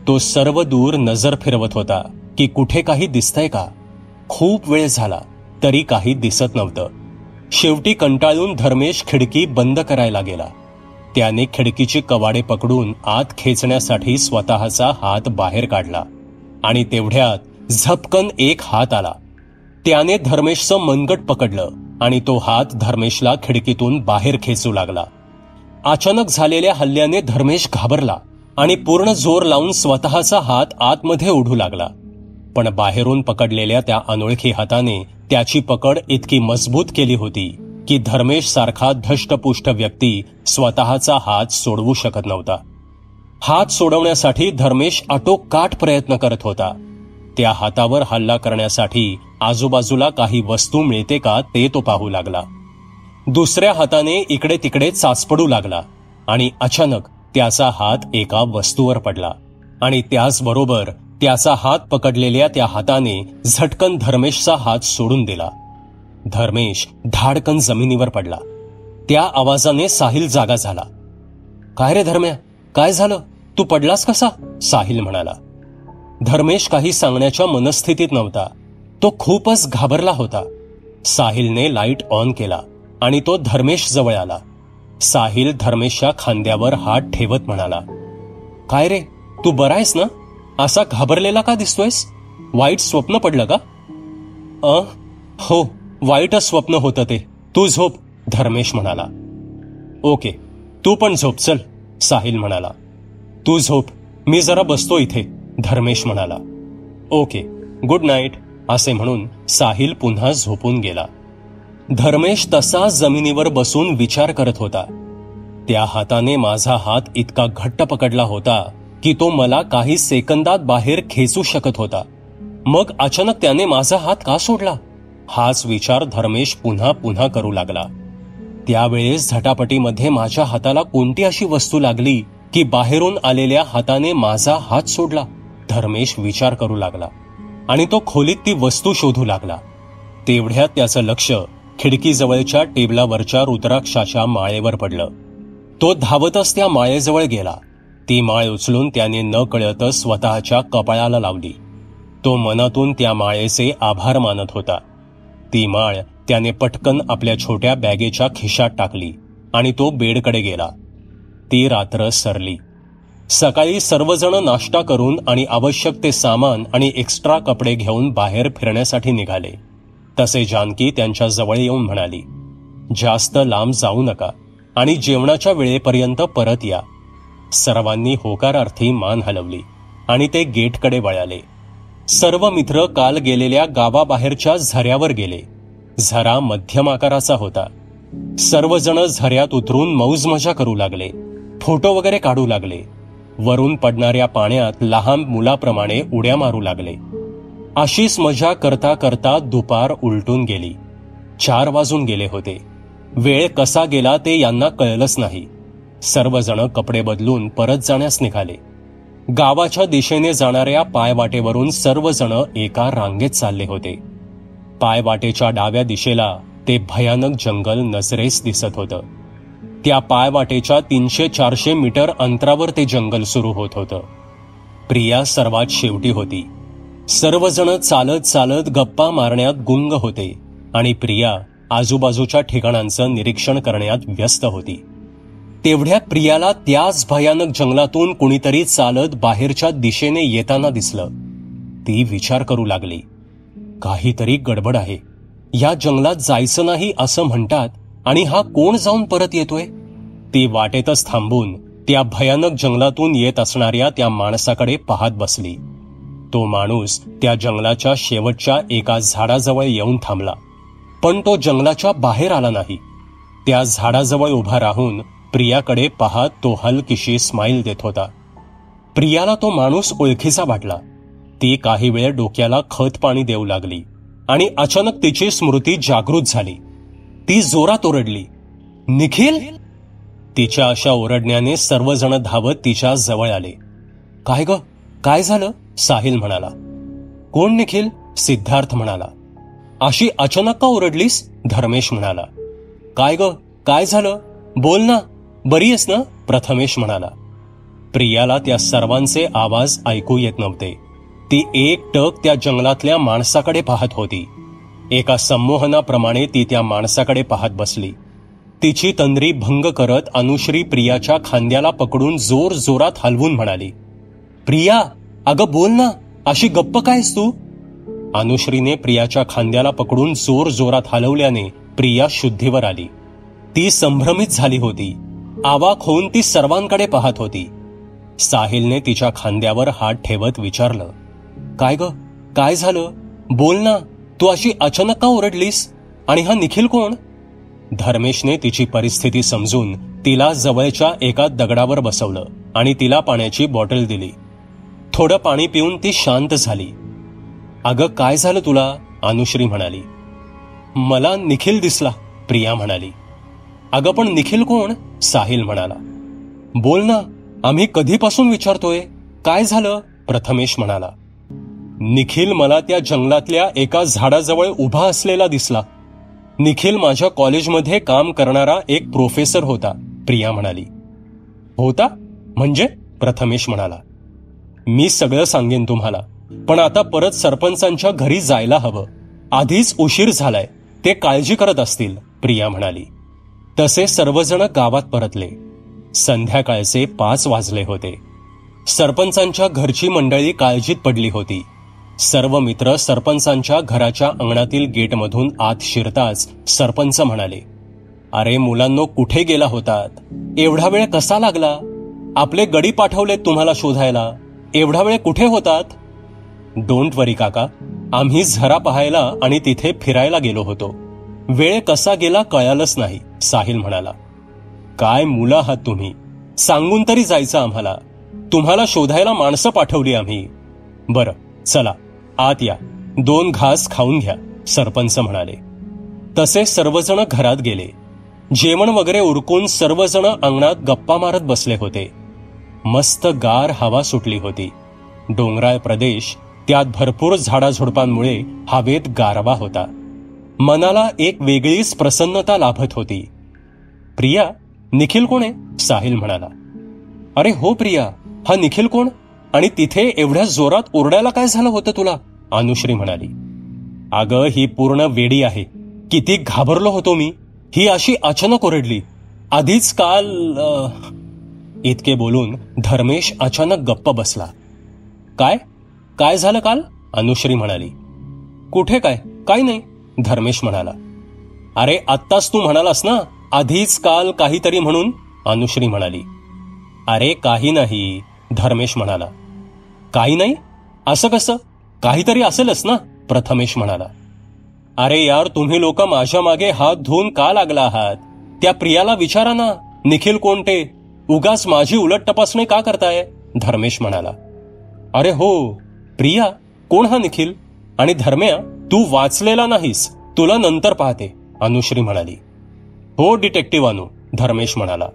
तो सर्व दूर नजर फिरवत होता की कुठे काही दिसतंय का. खूप वेळ झाला तरी काही दिसत नव्हतं. शेवटी कंटाळून धर्मेश खिडकी बंद करायला गेला. त्याने खिडकीची कवाडे पकडून आत खेचण्यासाठी स्वतःचा हात बाहेर काढला आणि तेवढ्यात झपकन एक हात आला. त्याने धर्मेशचं मनगट पकडलं आणि तो हात धर्मेशला खिडकीतून बाहेर खेचू लागला. अचानक झालेल्या हल्ल्याने धर्मेश घाबरला आणि पूर्ण जोर लावून स्वतःचा हात आतमध्ये ओढू लागला. पण बाहेरून पकडलेल्या त्या अनोळखी हाताने त्याची पकड इतकी मजबूत केली होती की धर्मेश सारखा धष्टपुष्ट व्यक्ती स्वतःचा हात सोडवू शकत नव्हता. हात सोडवण्यासाठी धर्मेश आटोकाट प्रयत्न करत होता. त्या हातावर हल्ला करण्यासाठी आजूबाजूला काही वस्तू मिळते का ते तो पाहू लागला. दुसऱ्या हाताने इकडे तिकडे चाचपडू लागला आणि अचानक त्याचा हात एका वस्तूवर पडला आणि त्याचबरोबर त्याचा हात पकडलेल्या त्या हाताने झटकन धर्मेशचा हात सोडून दिला. धर्मेश धाडकन जमिनीवर पडला. त्या आवाजाने साहिल जागा झाला. काय रे धर्म्या, काय झालं, तू पडलास कसा, साहिल म्हणाला. धर्मेश काही सांगण्याच्या मनस्थितीत नव्हता. तो खूपच घाबरला होता. साहिलने लाईट ऑन केला आणि तो धर्मेश जवळ आला. साहिल धर्मेशच्या खांद्यावर हात ठेवत म्हणाला, काय रे, तू बरा आहेस ना, असा घाबरलेला का दिसतोयस, वाईट स्वप्न पडलं का? हो, वाईटच स्वप्न होतं ते, तू झोप, धर्मेश म्हणाला. ओके, तू पण झोप चल, साहिल म्हणाला. तू झोप, मी जरा बसतो इथे, धर्मेश म्हणाला. ओके, गुड नाईट, असे म्हणून साहिल पुन्हा झोपून गेला. धर्मेश तसा जमिनीवर बसून विचार करत होता. त्या हाताने माझा हात इतका घट्ट पकडला होता की तो मला काही सेकंदात बाहेर खेचू शकत होता. मग अचानक त्याने माझा हात का सोडला, हाच विचार धर्मेश पुन्हा पुन्हा करू लागला. त्यावेळेस झटापटीमध्ये माझ्या हाताला कोणती अशी वस्तू लागली की बाहेरून आलेल्या हाताने माझा हात सोडला, धर्मेश विचार करू लागला आणि तो खोलीत ती वस्तू शोधू लागला. तेवढ्यात त्याचं लक्ष खिडकीजवळच्या टेबलावरच्या रुद्राक्षाच्या माळेवर पडलं. तो धावतच त्या माळेजवळ गेला. ती माळ उचलून त्याने न कळतच स्वतःच्या कपाळाला लावली. तो मनातून त्या माळेचे आभार मानत होता. ती माळ त्याने पटकन आपल्या छोट्या बॅगेच्या खिशात टाकली आणि तो बेडकडे गेला. ती रात्र सरली. सकाळी सर्वजण नाश्ता करून आणि आवश्यक ते सामान आणि एक्स्ट्रा कपडे घेऊन बाहेर फिरण्यासाठी निघाले. तसे जानकी त्यांच्या जवळ येऊन म्हणाली, जास्त लांब जाऊ नका आणि जेवणाच्या वेळेपर्यंत परत या. सर्वांनी होकारार्थी मान हलवली आणि ते गेटकडे वळाले. सर्व मित्र काल गेलेल्या गावाबाहेरच्या झऱ्यावर गेले. झरा मध्यम आकाराचा होता. सर्वजण झऱ्यात उतरून मौज मजा करू लागले, फोटो वगैरे काढू लागले. वरून पडणाऱ्या पाण्यात लहान मुलाप्रमाणे उड्या मारू लागले. अशीच मजा करता करता दुपार उलटून गेली. 4 वाजून गेले होते. वेळ कसा गेला ते यांना कळलंच नाही. सर्वजण कपडे बदलून परत जाण्यास निघाले. गावाच्या दिशेने जाणाऱ्या पायवाटेवरून सर्वजण एका रांगेत चालले होते. पायवाटेच्या डाव्या दिशेला ते भयानक जंगल नजरेस दिसत होतं. त्या पायवाटेच्या 300-400 मीटर अंतरावर ते जंगल सुरू होत होतं. प्रिया सर्वात शेवटी होती. सर्वजण चालत चालत गप्पा मारण्यात गुंग होते आणि प्रिया आजूबाजूच्या ठिकाणांचं निरीक्षण करण्यात व्यस्त होती. तेवढ्यात प्रियाला त्याच भयानक जंगलातून कुणीतरी चालत बाहेरच्या दिशेने येताना दिसलं. ती विचार करू लागली, काहीतरी गडबड आहे. या जंगलात जायचं नाही असं म्हणतात आणि हा कोण जाऊन परत येतोय. ती वाटेतच थांबून त्या भयानक जंगलातून येत असणाऱ्या त्या माणसाकडे पाहत बसली. तो माणूस त्या जंगलाच्या शेवटच्या एका झाडाजवळ येऊन थांबला, पण तो जंगलाच्या बाहेर आला नाही. त्या झाडाजवळ उभा राहून प्रियाकडे पाहत तो हलकीशी स्माईल देत होता. प्रियाला तो माणूस ओळखीचा वाटला. ती काही वेळ डोक्याला खत पाणी देऊ लागली आणि अचानक तिची स्मृती जागृत झाली. ती जोरात ओरडली, निखिल. तिच्या अशा ओरडण्याने सर्वजण धावत तिच्या जवळ आले. काय ग, काय झालं? साहिल म्हणाला. कोण निखिल? सिद्धार्थ म्हणाला. अशी अचानक का ओरडलीस? धर्मेश म्हणाला. काय ग, काय झालं? बोल ना, बरी आहेस ना? प्रथमेश म्हणाला. प्रियाला त्या सर्वांचे आवाज ऐकू येत नव्हते. ती एकटक त्या जंगलातल्या माणसाकडे पाहत होती. एका संमोहनाप्रमाणे ती त्या माणसाकडे पाहत बसली. तिची तंद्री भंग करत अनुश्री प्रियाच्या खांद्याला पकडून जोर जोरात हलवून म्हणाली, प्रिया, अगं बोल ना, अशी गप्प कायस तू? अनुश्रीने प्रियाच्या खांद्याला पकडून जोर जोरात हलवल्याने प्रिया शुद्धीवर आली. ती संभ्रमित झाली होती. आवाक होऊन ती सर्वांकडे पाहत होती. साहिलने तिच्या खांद्यावर हात ठेवत विचारलं, काय ग, काय झालं? बोल ना, तू अशी अचानक का ओरडलीस? आणि हा निखिल कोण? धर्मेशने तिची परिस्थिती समजून तिला जवळच्या एका दगडावर बसवलं आणि तिला पाण्याची बॉटल दिली. थोडं पाणी पिऊन ती शांत झाली. अगं काय झालं तुला? अनुश्री म्हणाली. मला निखिल दिसला, प्रिया म्हणाली. अगं पण निखिल कोण? साहिल म्हणाला. बोल ना, आम्ही कधीपासून विचारतोय, काय झालं? प्रथमेश म्हणाला. निखिल मला त्या जंगलातल्या एका झाडाजवळ उभा असलेला दिसला. निखिल माझ्या कॉलेजमध्ये काम करणारा एक प्रोफेसर होता, प्रिया म्हणाली. होता म्हणजे? प्रथमेश म्हणाला. मी सगळं सांगेन तुम्हाला, पण आता परत सरपंचांच्या घरी जायला हवं. आधीच उशीर झालाय, ते काळजी करत असतील, प्रिया म्हणाली. तसे सर्वजण गावात परतले. संध्याकाळचे 5 वाजले होते. सरपंचांच्या घरची मंडळी काळजीत पडली होती. सर्व मित्र सरपंचांच्या घराच्या अंगणातील गेटमधून आत शिरताच सरपंच म्हणाले, अरे मुलांनो, कुठे गेला होतात? एवढा वेळ कसा लागला? आपले गडी पाठवलेत तुम्हाला शोधायला. एवढा वेळ कुठे होतात? डोंट वरी काका, आम्ही झरा पाहायला आणि तिथे फिरायला गेलो होतो. वेळ कसा गेला कळालंच नाही, साहिल म्हणाला. काय मुलं आहात तुम्ही, सांगून तरी जायचं आम्हाला. तुम्हाला शोधायला माणसं पाठवली आम्ही. बरं चला आत या, 2 घास खाऊन घ्या, सरपंच म्हणाले. तसे सर्वजण घरात गेले. जेवण वगैरे उरकून सर्वजण अंगणात गप्पा मारत बसले होते. मस्त गार हवा सुटली होती. डोंगराळ प्रदेश, त्यात भरपूर झाडाझुडपांमुळे हवेत गारवा होता. मनाला एक वेगळीच प्रसन्नता लाभत होती. प्रिया, निखिल कोण आहे? साहिल म्हणाला. अरे हो प्रिया, हा निखिल कोण? आणि तिथे एवढ्या जोरात ओरडायला काय झालं होतं तुला? अनुश्री म्हणाली. अगं ही पूर्ण वेडी आहे, किती घाबरलो होतो मी. ही अशी अचानक ओरडली. आधीच काल इतके बोलून धर्मेश अचानक गप्प बसला. काय काय झालं काल? अनुश्री म्हणाली. कुठे काय, काय नाही, धर्मेश म्हणाला. अरे आत्ताच तू म्हणालास ना, आधीच काल काहीतरी म्हणून, अनुश्री म्हणाली. अरे काही नाही, धर्मेश म्हणाला. काही नाही? असं कसं? काहीतरी असेलच ना, प्रथमेश म्हणाला. अरे यार, तुम्ही लोक माझ्या मागे हात धुवून का लागला आहात? त्या प्रियाला विचारा ना, निखिल कोणते? उगाच माझी उलट तपासणी का करताय? धर्मेश म्हणाला. अरे हो, प्रिया, कोण हा निखिल? आणि धर्म्या, तू वाचलेला नाहीस, तुला नंतर पाहते, अनुश्री म्हणाली. हो डिटेक्टिव्ह अनु, धर्मेश म्हणाला.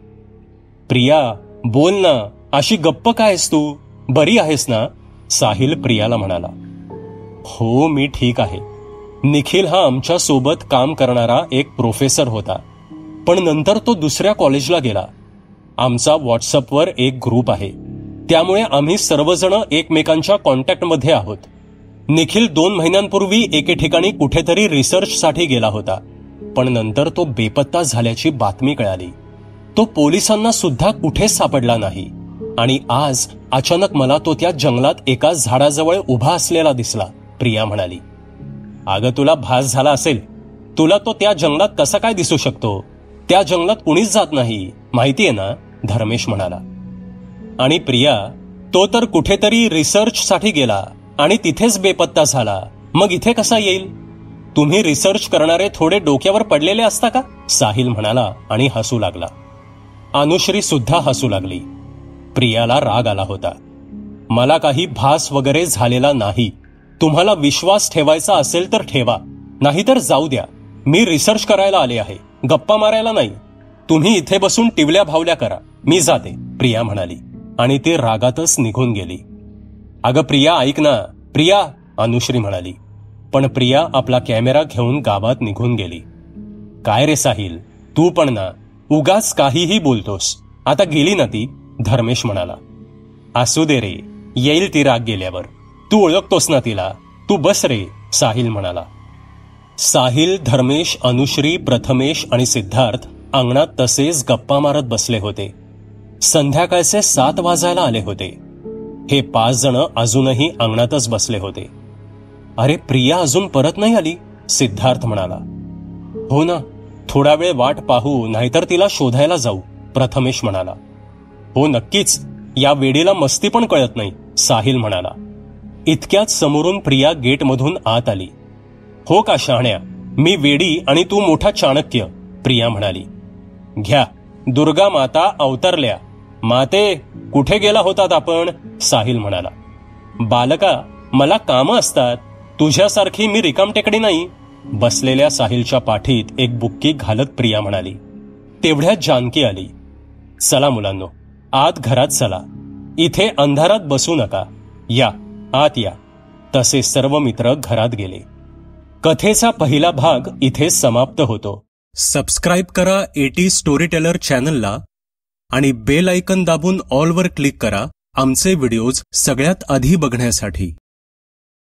प्रिया बोल ना, अशी गप्प कायस तू? बरी आहेस ना? साहिल प्रियाला म्हणाला. हो मी ठीक आहे. निखिल हा आमच्या सोबत काम करणारा एक प्रोफेसर होता, पण नंतर तो दुसऱ्या कॉलेजला गेला. आमचा व्हॉट्सअपवर एक ग्रुप आहे, त्यामुळे आम्ही सर्वजण एकमेकांच्या कॉन्टॅक्टमध्ये आहोत. निखिल 2 महिन्यांपूर्वी एके ठिकाणी कुठेतरी रिसर्चसाठी गेला होता, पण नंतर तो बेपत्ता झाल्याची बातमी कळाली. तो पोलिसांना सुद्धा कुठेच सापडला नाही आणि आज अचानक मला तो त्या जंगलात एका झाडाजवळ उभा असलेला दिसला, प्रिया म्हणाली. अगं तुला भास झाला असेल. तुला तो त्या जंगलात कसा काय दिसू शकतो? त्या जंगलात कुणीच जात नाही, माहितीये ना, धर्मेश म्हणाला. आणि प्रिया, तो तर कुठेतरी रिसर्चसाठी गेला आणि तिथेच बेपत्ता झाला, मग इथे कसा येईल? तुम्ही रिसर्च करणारे थोडे डोक्यावर पडलेले असता का? साहिल म्हणाला आणि हसू लागला. अनुश्री सुद्धा हसू लागली. प्रियाला राग आला होता. मला काही भास वगैरे झालेला नाही. तुम्हाला विश्वास ठेवायचा असेल तर ठेवा, नाहीतर जाऊ द्या. मी रिसर्च करायला आले आहे, गप्पा मारायला नाही. तुम्ही इथे बसून टिवल्या भावल्या करा, मी जाते, प्रिया म्हणाली आणि ती रागातच निघून गेली. अगं प्रिया ऐक ना, प्रिया, अनुश्री म्हणाली. पण प्रिया आपला कॅमेरा घेऊन गावात निघून गेली. काय रे साहिल, तू पण ना, उगाच काहीही बोलतोस. आता गेली ना ती, धर्मेश म्हणाला. असू दे रे, येईल ती राग गेल्यावर. तू ओळखतोस ना तिला, तू बस रे, साहिल म्हणाला. साहिल, धर्मेश, अनुश्री, प्रथमेश आणि सिद्धार्थ अंगणात तसेच गप्पा मारत बसले होते. संध्याकाळचे 7 वाजायला आले होते. हे 5 जण अजूनही अंगणातच बसले होते. अरे प्रिया अजून परत नाही आली, सिद्धार्थ म्हणाला. हो ना, थोडा वेळ वाट पाहू, नाहीतर तिला शोधायला जाऊ, प्रथमेश म्हणाला. हो नक्कीच, या वेडीला मस्ती पण कळत नाही, साहिल म्हणाला. इतक्यात समोरून प्रिया गेटमधून आत आली. हो का शहाण्या, मी वेडी आणि तू मोठा चाणक्य, प्रिया म्हणाली. घ्या, दुर्गा माता अवतरल्या. माते, कुठे गेला होतात आपण, साहिल म्हणाला. बालका, मला कामं असतात, तुझ्यासारखी मी रिकामटेकडी नाही, बसलेल्या साहिलच्या पाठीत एक बुक्की घालत प्रिया म्हणाली. तेवढ्यात जानकी आली. चला मुलांनो, आत घरात चला, इथे अंधारात बसू नका, या आत या. तसे सर्व मित्र घरात गेले. कथेचा पहिला भाग इथे समाप्त होतो. सबस्क्राईब करा एटी स्टोरी टेलर चॅनलला आणि बेल आयकन दाबून ऑलवर क्लिक करा आमचे व्हिडिओज सगळ्यात आधी बघण्यासाठी.